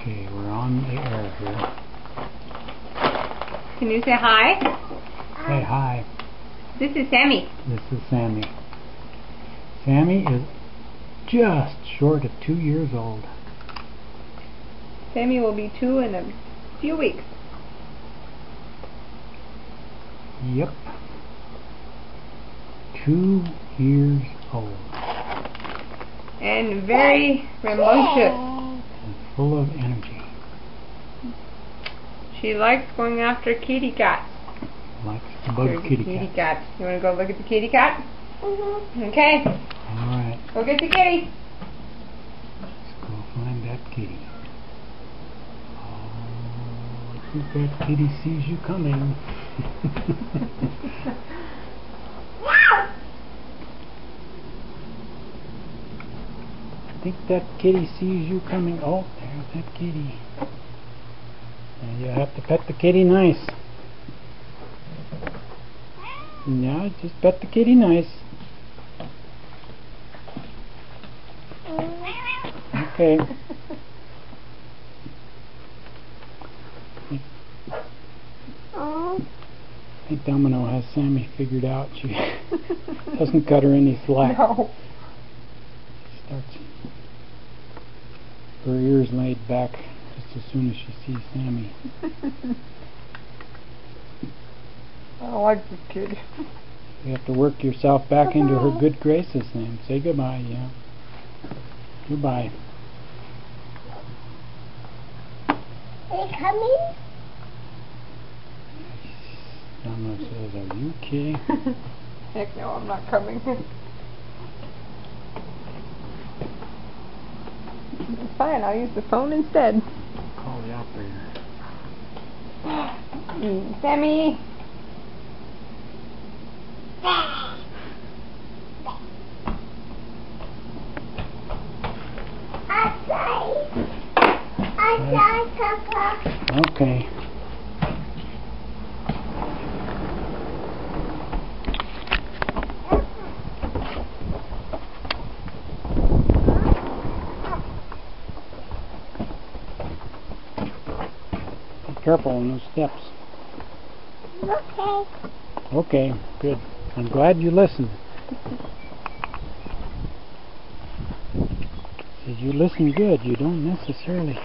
Okay, we're on the air here. Can you say hi? Say hi. This is Sammy. This is Sammy. Sammy is just short of 2 years old. Sammy will be 2 in a few weeks. Yep. 2 years old. And very rambunctious. And full of energy. She likes going after kitty cats. Likes to bug kitty cat. You want to go look at the kitty cat? Mm-hmm. Okay. Alright. Go get the kitty. Let's go find that kitty. Oh, I think that kitty sees you coming. I think that kitty sees you coming. Oh, there's that kitty. And you have to pet the kitty nice. Yeah, just pet the kitty nice. Okay. I think Domino has Sammy figured out. She doesn't cut her any slack. No. She starts her ears laid back just as soon as she sees Sammy. I don't like this kid. You have to work yourself back into her good graces then. Say goodbye, yeah. Goodbye. Are you coming? Domino says, are you kidding? Heck no, I'm not coming. It's fine, I'll use the phone instead. Call the operator. Sammy! Outside, Papa. Okay. Be careful on those steps. Okay. Okay, good. I'm glad you listened. Says you listen good, you don't necessarily.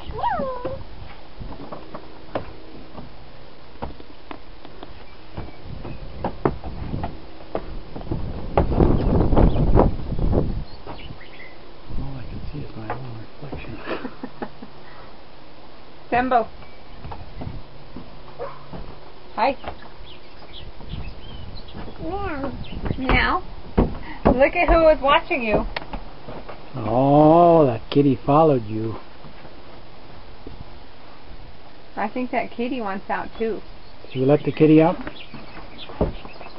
All I can see is my own reflection. Sambo. Hi. Meow. Meow. Look at who was watching you. Oh, that kitty followed you. I think that kitty wants out too. Did you let the kitty out?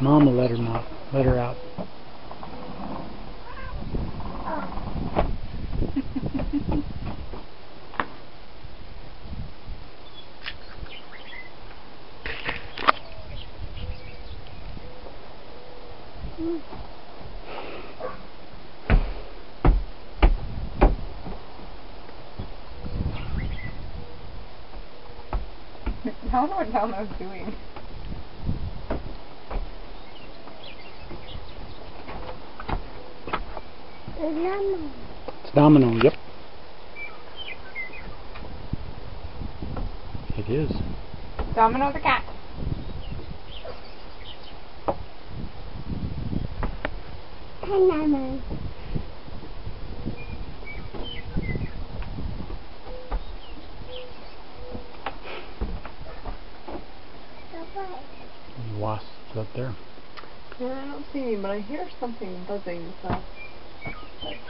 Mom will let her out. Let her out. I don't know what Domino's doing. It's Domino, yep. It is. Domino the cat. Banana. Any wasps up there? Yeah, I don't see any, but I hear something buzzing, so that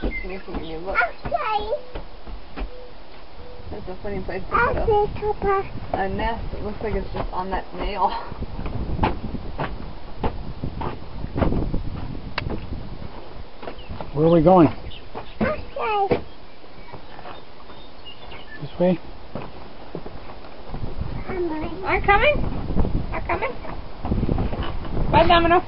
keeps making me look. Outside. That's a funny place to put Outside, Papa. a nest. It looks like it's just on that nail. Where are we going? Outside. This way? I'm coming. I'm coming. Bye, Domino.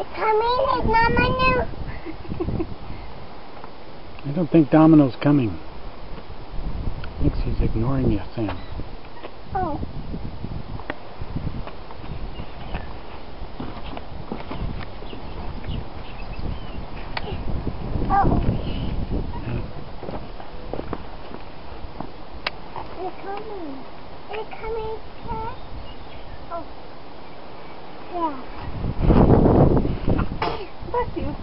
You coming? Is Mama new? I don't think Domino's coming. I think she's ignoring you, Sam. Oh. Oh. They're coming. They're coming, Cat. Oh. Yeah. Bless you.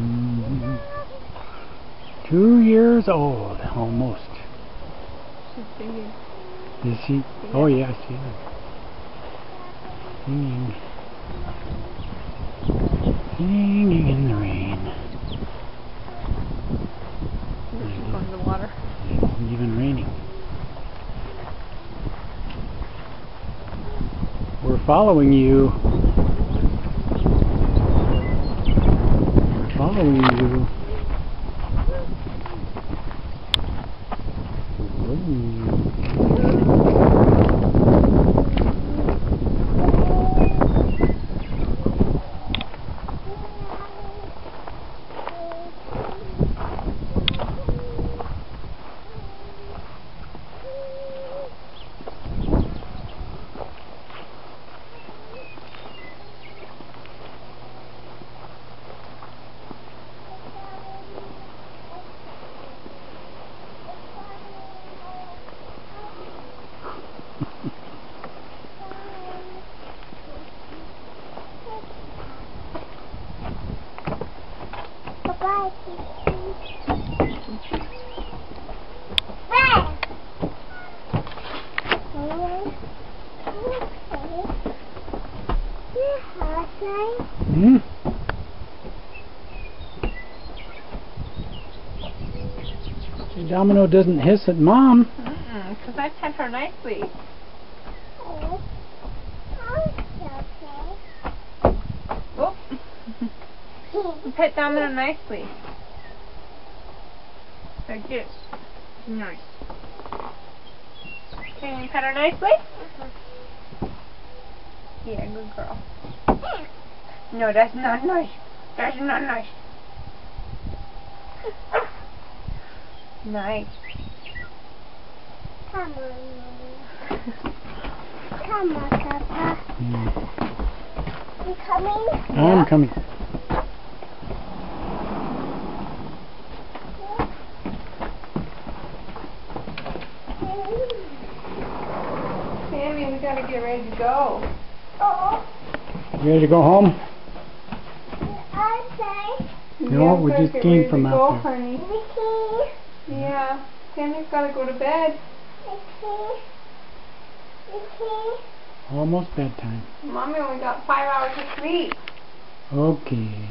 Mm-hmm. 2 years old, almost. She's singing. Is she? Yeah. Oh yeah, she is. Singing. Singing in the rain. She's going to the water. It's even raining. We're following you. We're following you. Bye-bye, Bye. Hmm? Domino doesn't hiss at Mom. Because I pet her nicely. Oh. Oh. Pet Domino nicely. Like this. Nice. Can you pet her nicely? Yeah, good girl. No, that's not nice. That's not nice. Nice. Come on. Come on, Papa. You coming? I'm coming. Sammy, we gotta get ready to go. Oh. You ready to go home? Okay. No, we gotta just get came ready to from go, out there. honey. Mickey. Yeah. Sammy's gotta go to bed. Mickey. Mickey. Almost bedtime. Mommy only got 5 hours of sleep. Okay.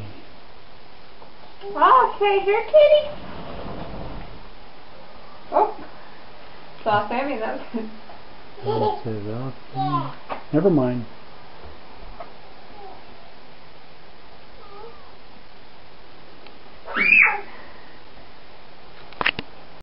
Okay, here, kitty. Oh. Saw Sammy, that was good. It says, okay. Never mind.